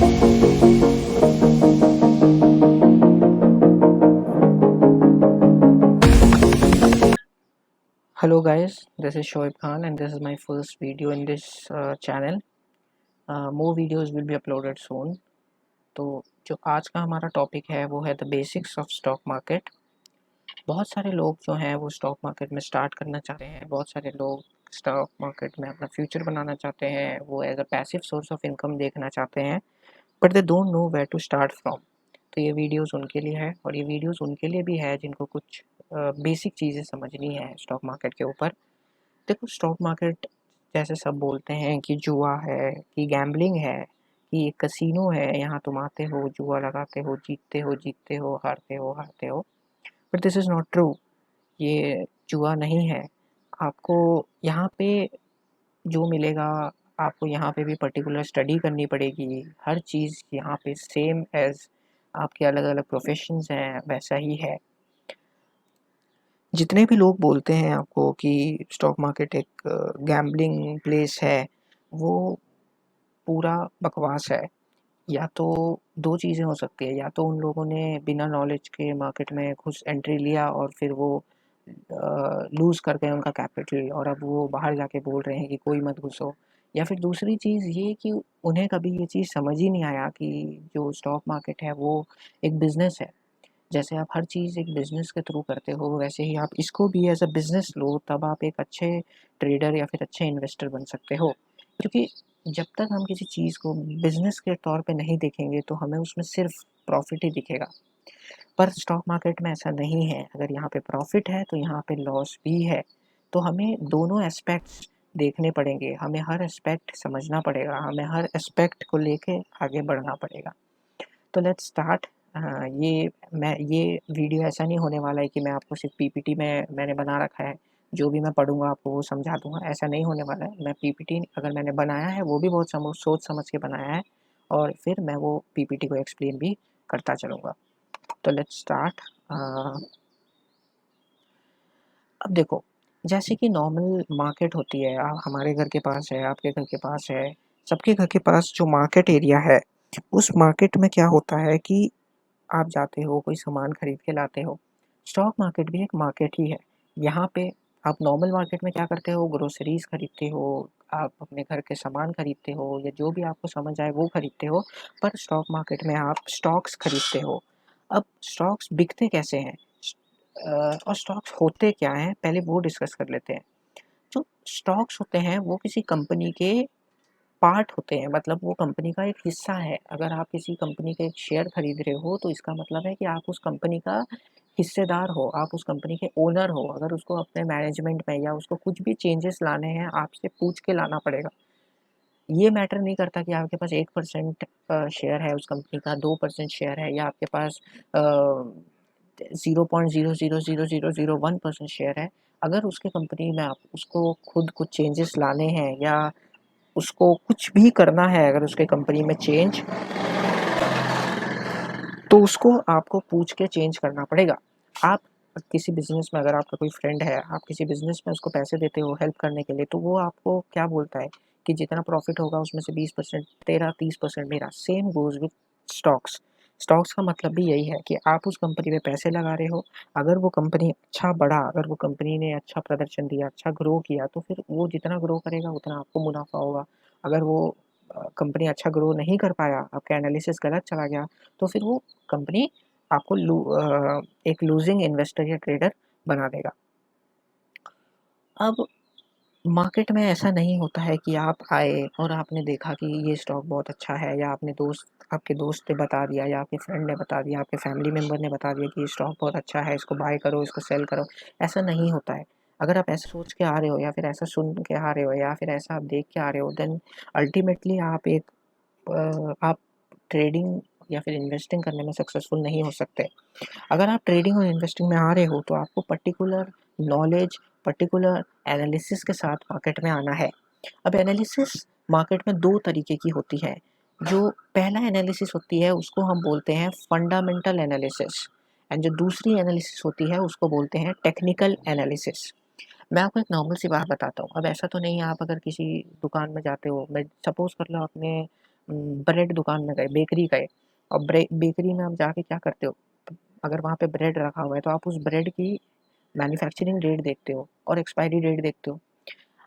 Hello guys, this is Shoaib Khan and this is my first video in this channel. More videos will be uploaded soon. तो जो आज का हमारा topic है वो है the basics of stock market. बहुत सारे लोग जो हैं वो स्टॉक मार्केट में स्टार्ट करना चाहते हैं, बहुत सारे लोग स्टॉक मार्केट में अपना फ्यूचर बनाना चाहते हैं, वो as a passive source of income देखना चाहते हैं, but they don't know where to start from. तो ये वीडियोस उनके लिए है और ये वीडियोस उनके लिए भी है जिनको कुछ बेसिक चीज़ें समझनी है स्टॉक मार्केट के ऊपर। देखो, स्टॉक मार्केट जैसे सब बोलते हैं कि जुआ है, कि गैम्बलिंग है, कि एक कसिनो है, यहाँ तुम आते हो, जुआ लगाते हो, जीतते हो, हारते हो, but this is not true. ये जुआ नहीं है। आपको यहाँ पे जो मिलेगा, आपको यहाँ पे भी पर्टिकुलर स्टडी करनी पड़ेगी। हर चीज़ यहाँ पे सेम एज़ आपके अलग-अलग प्रोफ़ेशंस हैं, वैसा ही है। जितने भी लोग बोलते हैं आपको कि स्टॉक मार्केट एक गैम्बलिंग प्लेस है, वो पूरा बकवास है। या तो 2 चीज़ें हो सकती है, या तो उन लोगों ने बिना नॉलेज के मार्केट में घुस एंट्री लिया और फिर वो लूज़ कर गए उनका कैपिटल और अब वो बाहर जाके बोल रहे हैं कि कोई मत घुसो। या फिर दूसरी चीज़ ये कि उन्हें कभी ये चीज़ समझ ही नहीं आया कि जो स्टॉक मार्केट है वो एक बिज़नेस है। जैसे आप हर चीज़ एक बिज़नेस के थ्रू करते हो, वैसे ही आप इसको भी एज़ अ बिज़नेस लो, तब आप एक अच्छे ट्रेडर या फिर अच्छे इन्वेस्टर बन सकते हो। क्योंकि जब तक हम किसी चीज़ को बिज़नेस के तौर पे नहीं देखेंगे तो हमें उसमें सिर्फ़ प्रॉफ़िट ही दिखेगा। पर स्टॉक मार्केट में ऐसा नहीं है। अगर यहाँ पे प्रॉफ़िट है तो यहाँ पे लॉस भी है। तो हमें दोनों एस्पेक्ट्स देखने पड़ेंगे, हमें हर एस्पेक्ट समझना पड़ेगा, हमें हर एस्पेक्ट को लेके आगे बढ़ना पड़ेगा। तो लेट्स स्टार्ट। ये वीडियो ऐसा नहीं होने वाला है कि मैं आपको सिर्फ पीपीटी में मैंने बना रखा है, जो भी मैं पढ़ूँगा आपको वो समझा दूँगा, ऐसा नहीं होने वाला है। मैं पीपीटी अगर मैंने बनाया है वो भी बहुत सोच समझ के बनाया है और फिर मैं वो पीपीटी को एक्सप्लेन भी करता चलूँगा। तो लेट्स स्टार्ट। अब देखो, जैसे कि नॉर्मल मार्केट होती है, हमारे घर के पास है, आपके घर के पास है, सबके घर के पास जो मार्केट एरिया है, उस मार्केट में क्या होता है कि आप जाते हो, कोई सामान खरीद के लाते हो। स्टॉक मार्केट भी एक मार्केट ही है। यहाँ पे आप नॉर्मल मार्केट में क्या करते हो, ग्रोसरीज़ खरीदते हो, आप अपने घर के सामान खरीदते हो या जो भी आपको समझ आए वो खरीदते हो, पर स्टॉक मार्केट में आप स्टॉक्स खरीदते हो। अब स्टॉक्स बिकते कैसे हैं? और स्टॉक्स होते क्या हैं, पहले वो डिस्कस कर लेते हैं। जो स्टॉक्स होते हैं वो किसी कंपनी के पार्ट होते हैं, मतलब वो कंपनी का एक हिस्सा है। अगर आप किसी कंपनी का एक शेयर खरीद रहे हो तो इसका मतलब है कि आप उस कंपनी का हिस्सेदार हो, आप उस कंपनी के ओनर हो। अगर उसको अपने मैनेजमेंट में या उसको कुछ भी चेंजेस लाने हैं, आपसे पूछ के लाना पड़ेगा। ये मैटर नहीं करता कि आपके पास 1% शेयर है उस कंपनी का, 2% शेयर है या आपके पास 0.0000001% शेयर है। अगर उसके कंपनी में आप उसको खुद कुछ चेंजेस लाने हैं या उसको कुछ भी करना है, अगर उसके कंपनी में चेंज, तो उसको आपको पूछ के चेंज करना पड़ेगा। आप किसी बिज़नेस में, अगर आपका कोई फ्रेंड है, आप किसी बिज़नेस में उसको पैसे देते हो हेल्प करने के लिए, तो वो आपको क्या बोलता है कि जितना प्रॉफ़िट होगा उसमें से 20% तेरा, 30% मेरा। Same goes with stocks. Stocks का मतलब भी यही है कि आप उस कंपनी में पैसे लगा रहे हो, अगर वो कंपनी अच्छा बढ़ा, अगर वो कंपनी ने अच्छा प्रदर्शन दिया, अच्छा ग्रो किया, तो फिर वो जितना ग्रो करेगा उतना आपको मुनाफ़ा होगा। अगर वो कंपनी अच्छा ग्रो नहीं कर पाया, आपका एनालिसिस गलत चला गया, तो फिर वो कंपनी आपको एक लूजिंग इन्वेस्टर या ट्रेडर बना देगा। अब मार्केट में ऐसा नहीं होता है कि आप आए और आपने देखा कि ये स्टॉक बहुत अच्छा है, या आपके दोस्त ने बता दिया, या आपके फ्रेंड ने बता दिया, आपके फैमिली मेम्बर ने बता दिया कि ये स्टॉक बहुत अच्छा है, इसको बाय करो, इसको सेल करो। ऐसा नहीं होता है। अगर आप ऐसा सोच के आ रहे हो या फिर ऐसा सुन के आ रहे हो या फिर ऐसा आप देख के आ रहे हो, देन अल्टीमेटली आप ट्रेडिंग या फिर इन्वेस्टिंग करने में सक्सेसफुल नहीं हो सकते। अगर आप ट्रेडिंग और इन्वेस्टिंग में आ रहे हो तो आपको पर्टिकुलर नॉलेज, पर्टिकुलर एनालिसिस के साथ मार्केट में आना है। अब एनालिसिस मार्केट में 2 तरीके की होती है। जो पहला एनालिसिस होती है उसको हम बोलते हैं फंडामेंटल एनालिसिस, एंड जो दूसरी एनालिसिस होती है उसको बोलते हैं टेक्निकल एनालिसिस। मैं आपको एक नॉर्मल सी बात बताता हूँ। अब ऐसा तो नहीं है, आप अगर किसी दुकान में जाते हो, मैं सपोज़ कर लो आपने ब्रेड दुकान में गए, बेकरी गए, और बेकरी में आप जाके क्या करते हो, अगर वहाँ पे ब्रेड रखा हुआ है तो आप उस ब्रेड की मैन्युफैक्चरिंग डेट देखते हो और एक्सपायरी डेट देखते हो।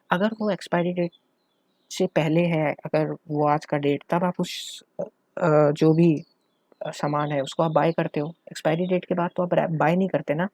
अगर वो एक्सपायरी डेट से पहले है, अगर वो आज का डेट, तब आप उस जो भी सामान है उसको आप बाय करते हो। एक्सपायरी डेट के बाद तो आप बाय नहीं करते ना।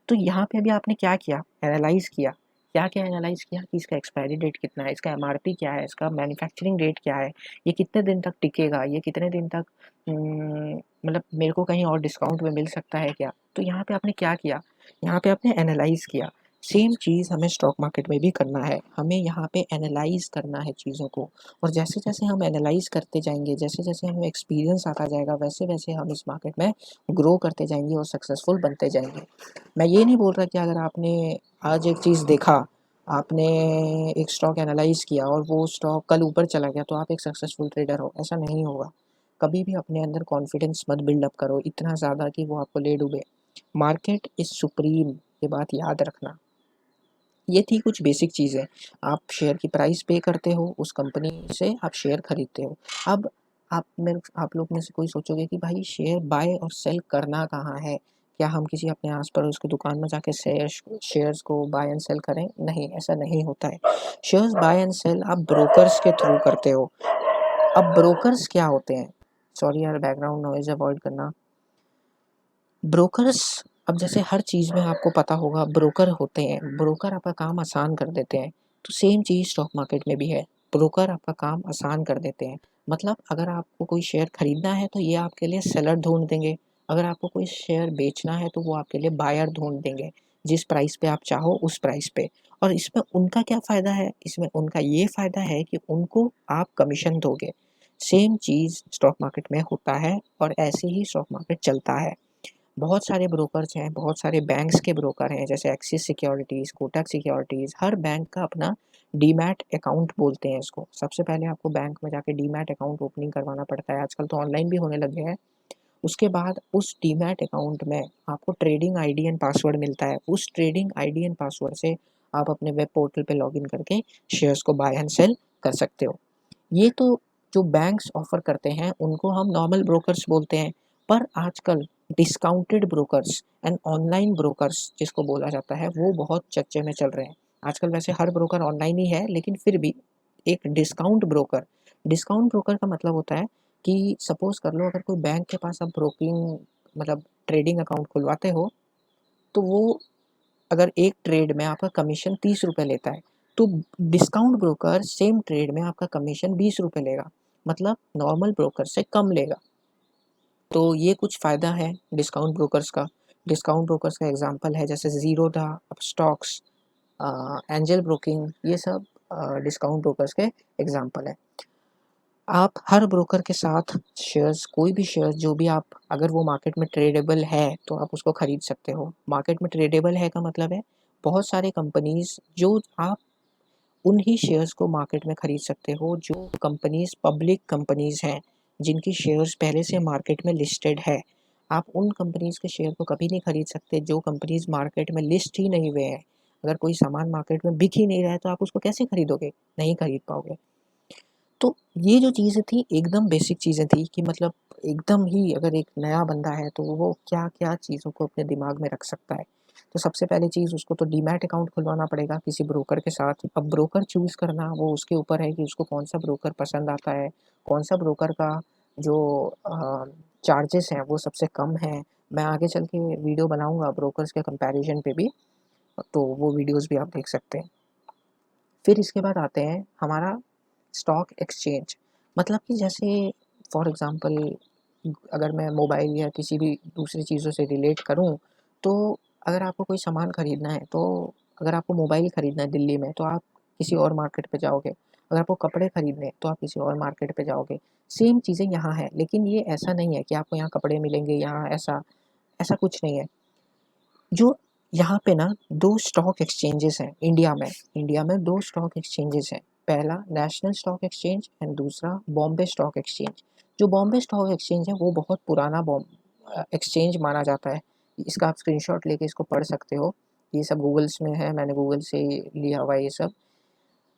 तो यहाँ पे अभी आपने क्या किया, एनालाइज किया। क्या क्या एनालाइज किया कि इसका एक्सपायरी डेट कितना है, इसका एमआरपी क्या है, इसका मैन्युफैक्चरिंग डेट क्या है, ये कितने दिन तक टिकेगा, ये कितने दिन तक मतलब मेरे को कहीं और डिस्काउंट में मिल सकता है क्या। तो यहाँ पे आपने क्या किया, यहाँ पे आपने एनालाइज किया। सेम चीज़ हमें स्टॉक मार्केट में भी करना है, हमें यहाँ पे एनालाइज करना है चीज़ों को। और जैसे जैसे हम एनालाइज करते जाएंगे, जैसे जैसे हमें एक्सपीरियंस आता जाएगा, वैसे वैसे हम इस मार्केट में ग्रो करते जाएंगे और सक्सेसफुल बनते जाएंगे। मैं ये नहीं बोल रहा कि अगर आपने आज एक चीज़ देखा, आपने एक स्टॉक एनालाइज किया और वो स्टॉक कल ऊपर चला गया तो आप एक सक्सेसफुल ट्रेडर हो, ऐसा नहीं होगा। कभी भी अपने अंदर कॉन्फिडेंस मत बिल्डअप करो इतना ज़्यादा कि वो आपको ले डूबे। मार्केट इज़ सुप्रीम, ये बात याद रखना। ये थी कुछ बेसिक चीज़ें। आप शेयर की प्राइस पे करते हो, उस कंपनी से आप शेयर खरीदते हो। अब आप लोग में से कोई सोचोगे कि भाई शेयर बाय और सेल करना कहाँ है? क्या हम किसी अपने आस-पड़ोस की दुकान में जाके शेयर्स को बाय एंड सेल करें? नहीं, ऐसा नहीं होता है। शेयर्स बाय एंड सेल आप ब्रोकर्स के थ्रू करते हो। अब ब्रोकर्स क्या होते हैं? सॉरी यार, बैकग्राउंड नॉइज़ अवॉइड करना। ब्रोकर्स, अब जैसे हर चीज़ में आपको पता होगा ब्रोकर होते हैं, ब्रोकर आपका काम आसान कर देते हैं। तो सेम चीज़ स्टॉक मार्केट में भी है, ब्रोकर आपका काम आसान कर देते हैं। मतलब अगर आपको कोई शेयर खरीदना है तो ये आपके लिए सेलर ढूँढ देंगे, अगर आपको कोई शेयर बेचना है तो वो आपके लिए बायर ढूँढ देंगे, जिस प्राइस पे आप चाहो उस प्राइस पे। और इसमें उनका क्या फ़ायदा है? इसमें उनका ये फ़ायदा है कि उनको आप कमीशन दोगे। सेम चीज़ स्टॉक मार्केट में होता है और ऐसे ही स्टॉक मार्केट चलता है। बहुत सारे ब्रोकर्स हैं, बहुत सारे बैंक्स के ब्रोकर हैं, जैसे एक्सिस सिक्योरिटीज़, कोटक सिक्योरिटीज़। हर बैंक का अपना डीमैट अकाउंट बोलते हैं इसको। सबसे पहले आपको बैंक में जाके डीमैट अकाउंट ओपनिंग करवाना पड़ता है, आजकल तो ऑनलाइन भी होने लगे हैं। उसके बाद उस डीमैट अकाउंट में आपको ट्रेडिंग आईडी एंड पासवर्ड मिलता है। उस ट्रेडिंग आईडी एंड पासवर्ड से आप अपने वेब पोर्टल पे लॉगिन करके शेयर्स को बाय एंड सेल कर सकते हो। ये तो जो बैंक्स ऑफ़र करते हैं उनको हम नॉर्मल ब्रोकर्स बोलते हैं। पर आजकल discounted brokers and online brokers जिसको बोला जाता है वो बहुत चर्चे में चल रहे हैं। आजकल वैसे हर ब्रोकर ऑनलाइन ही है, लेकिन फिर भी एक डिस्काउंट ब्रोकर का मतलब होता है कि सपोज़ कर लो, अगर कोई बैंक के पास आप ब्रोकिंग मतलब ट्रेडिंग अकाउंट खुलवाते हो, तो वो अगर एक ट्रेड में आपका कमीशन 30 रुपए लेता है, तो डिस्काउंट ब्रोकर सेम ट्रेड में आपका कमीशन 20 रुपए लेगा, मतलब नॉर्मल ब्रोकर से कम लेगा। तो ये कुछ फ़ायदा है डिस्काउंट ब्रोकर्स का। डिस्काउंट ब्रोकर्स का एग्जांपल है जैसे ज़ीरोधा, अपस्टॉक्स, एंजल ब्रोकिंग, ये सब डिस्काउंट ब्रोकर्स के एग्जांपल हैं। आप हर ब्रोकर के साथ शेयर्स, कोई भी शेयर्स जो भी आप, अगर वो मार्केट में ट्रेडेबल है तो आप उसको खरीद सकते हो। मार्केट में ट्रेडेबल है का मतलब है बहुत सारे कंपनीज़ जो आप उन्हीं शेयर्स को मार्केट में खरीद सकते हो जो कंपनीज़ पब्लिक कंपनीज़ हैं, जिनकी शेयर्स पहले से मार्केट में लिस्टेड है। आप उन कंपनीज़ के शेयर को कभी नहीं खरीद सकते जो कंपनीज़ मार्केट में लिस्ट ही नहीं हुए हैं। अगर कोई सामान मार्केट में बिक ही नहीं रहा है तो आप उसको कैसे खरीदोगे? नहीं खरीद पाओगे। तो ये जो चीज़ें थी एकदम बेसिक चीज़ें थी कि मतलब एकदम ही अगर एक नया बंदा है तो वो क्या-क्या चीज़ों को अपने दिमाग में रख सकता है। तो सबसे पहली चीज़, उसको तो डीमैट अकाउंट खुलवाना पड़ेगा किसी ब्रोकर के साथ। अब ब्रोकर चूज़ करना वो उसके ऊपर है कि उसको कौन-सा ब्रोकर पसंद आता है, कौन-सा ब्रोकर का जो चार्जेस हैं वो सबसे कम है। मैं आगे चल के वीडियो बनाऊँगा ब्रोकर्स के कंपैरिज़न पे भी, तो वो वीडियोज़ भी आप देख सकते हैं। फिर इसके बाद आते हैं हमारा स्टॉक एक्सचेंज। मतलब कि जैसे फॉर एग्ज़ाम्पल अगर मैं मोबाइल या किसी भी दूसरी चीज़ों से रिलेट करूँ, तो अगर आपको कोई सामान खरीदना है, तो अगर आपको मोबाइल खरीदना है दिल्ली में, तो आप किसी और मार्केट पे जाओगे। अगर आपको कपड़े खरीदने हैं, तो आप किसी और मार्केट पे जाओगे। सेम चीज़ें यहाँ हैं, लेकिन ये ऐसा नहीं है कि आपको यहाँ कपड़े मिलेंगे, यहाँ ऐसा ऐसा कुछ नहीं है। जो यहाँ पे ना 2 स्टॉक एक्सचेंजेस हैं इंडिया में। इंडिया में 2 स्टॉक एक्सचेंजेस हैं। पहला नेशनल स्टॉक एक्सचेंज एंड दूसरा बॉम्बे स्टॉक एक्सचेंज। जो बॉम्बे स्टॉक एक्सचेंज है वो बहुत पुराना एक्सचेंज माना जाता है। इसका आप स्क्रीनशॉट लेके इसको पढ़ सकते हो। ये सब गूगल्स में है, मैंने गूगल से लिया हुआ है ये सब।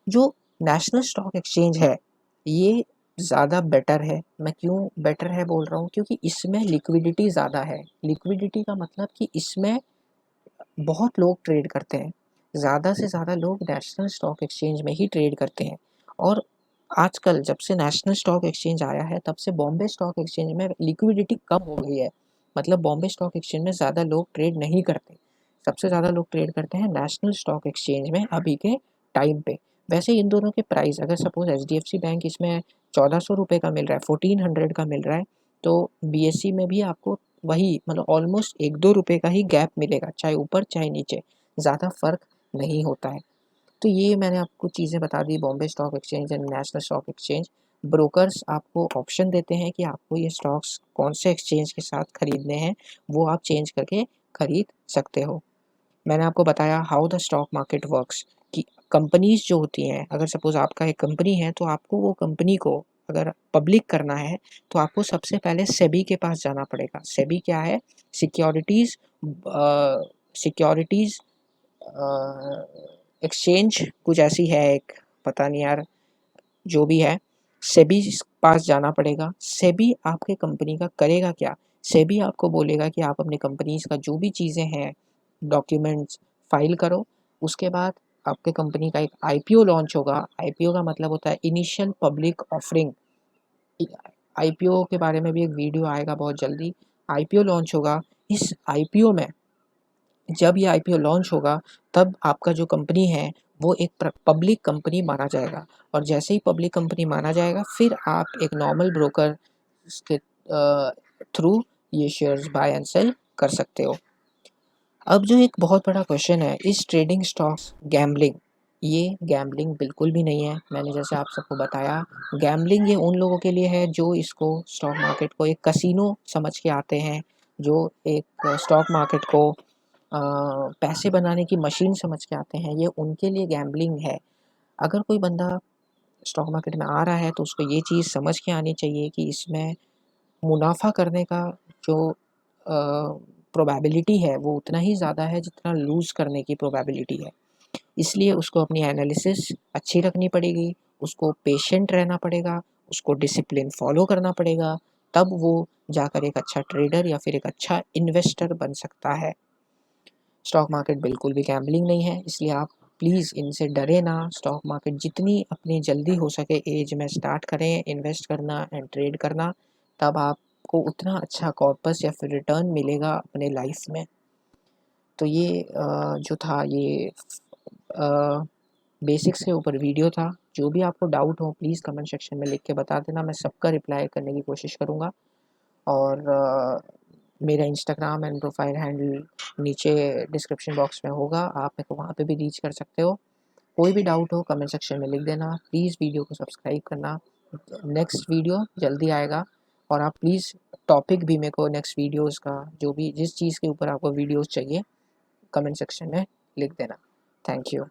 जो नेशनल स्टॉक एक्सचेंज है, ये ज़्यादा बेटर है। मैं क्यों बेटर है बोल रहा हूँ, क्योंकि इसमें लिक्विडिटी ज़्यादा है। लिक्विडिटी का मतलब कि इसमें बहुत लोग ट्रेड करते हैं, ज़्यादा से ज़्यादा लोग नेशनल स्टॉक एक्सचेंज में ही ट्रेड करते हैं। और आजकल जब से नेशनल स्टॉक एक्सचेंज आया है तब से बॉम्बे स्टॉक एक्सचेंज में लिक्विडिटी कम हो गई है। मतलब बॉम्बे स्टॉक एक्सचेंज में ज़्यादा लोग ट्रेड नहीं करते, सबसे ज़्यादा लोग ट्रेड करते हैं नेशनल स्टॉक एक्सचेंज में अभी के टाइम पे। वैसे इन दोनों के प्राइस, अगर सपोज HDFC बैंक इसमें 1400 रुपये का मिल रहा है, 1400 का मिल रहा है, तो BSE में भी आपको वही मतलब ऑलमोस्ट 1-2 रुपये का ही गैप मिलेगा, चाहे ऊपर चाहे नीचे, ज़्यादा फ़र्क नहीं होता है। तो ये मैंने आपको चीज़ें बता दी, Bombay stock exchange and national stock exchange. Brokers आपको ऑप्शन देते हैं कि आपको ये स्टॉक्स कौन से एक्सचेंज के साथ खरीदने हैं, वो आप चेंज करके खरीद सकते हो। मैंने आपको बताया how the stock market works, कि कंपनीज जो होती हैं, अगर सपोज आपका एक कंपनी है तो आपको वो कंपनी को अगर पब्लिक करना है तो आपको सबसे पहले सेबी के पास जाना पड़ेगा। सेबी क्या है? सिक्योरिटीज़ सिक्योरिटीज़ एक्सचेंज कुछ ऐसी है एक, पता नहीं यार, जो भी है, सेबी पास जाना पड़ेगा। सेबी आपके कंपनी का करेगा क्या? सेबी आपको बोलेगा कि आप अपनी कंपनीज का जो भी चीज़ें हैं डॉक्यूमेंट्स फाइल करो। उसके बाद आपके कंपनी का एक IPO लॉन्च होगा। IPO का मतलब होता है इनिशियल पब्लिक ऑफरिंग। IPO के बारे में भी एक वीडियो आएगा बहुत जल्दी। IPO लॉन्च होगा। इस IPO में जब ये IPO लॉन्च होगा तब आपका जो कंपनी है वो एक पब्लिक कंपनी माना जाएगा, और जैसे ही पब्लिक कंपनी माना जाएगा फिर आप एक नॉर्मल ब्रोकर के थ्रू ये शेयर्स बाय एंड सेल कर सकते हो। अब जो एक बहुत बड़ा क्वेश्चन है, इस ट्रेडिंग स्टॉक्स गैम्बलिंग? ये गैम्बलिंग बिल्कुल भी नहीं है। मैंने जैसे आप सबको बताया, गैम्बलिंग ये उन लोगों के लिए है जो इसको स्टॉक मार्केट को एक कसिनो समझ के आते हैं, जो एक स्टॉक मार्केट को पैसे बनाने की मशीन समझ के आते हैं, ये उनके लिए गैम्बलिंग है। अगर कोई बंदा स्टॉक मार्केट में आ रहा है तो उसको ये चीज़ समझ के आनी चाहिए कि इसमें मुनाफा करने का जो प्रोबेबिलिटी है वो उतना ही ज़्यादा है जितना लूज़ करने की प्रोबेबिलिटी है। इसलिए उसको अपनी एनालिसिस अच्छी रखनी पड़ेगी, उसको पेशेंट रहना पड़ेगा, उसको डिसिप्लिन फॉलो करना पड़ेगा, तब वो जाकर एक अच्छा ट्रेडर या फिर एक अच्छा इन्वेस्टर बन सकता है। स्टॉक मार्केट बिल्कुल भी गैम्बलिंग नहीं है, इसलिए आप प्लीज़ इनसे डरे ना। स्टॉक मार्केट जितनी अपनी जल्दी हो सके एज में स्टार्ट करें इन्वेस्ट करना एंड ट्रेड करना, तब आपको उतना अच्छा कॉर्पस या फिर रिटर्न मिलेगा अपने लाइफ में। तो ये जो था ये बेसिक्स के ऊपर वीडियो था। जो भी आपको डाउट हो प्लीज़ कमेंट सेक्शन में लिख के बता देना, मैं सबका रिप्लाई करने की कोशिश करूँगा। और मेरा इंस्टाग्राम एंड प्रोफाइल हैंडल नीचे डिस्क्रिप्शन बॉक्स में होगा, आप मेरे को वहाँ पे भी रीच कर सकते हो। कोई भी डाउट हो कमेंट सेक्शन में लिख देना। प्लीज़ वीडियो को सब्सक्राइब करना, नेक्स्ट वीडियो जल्दी आएगा। और आप प्लीज़ टॉपिक भी मेरे को नेक्स्ट वीडियोज़ का, जो भी जिस चीज़ के ऊपर आपको वीडियोज़ चाहिए, कमेंट सेक्शन में लिख देना। Thank you.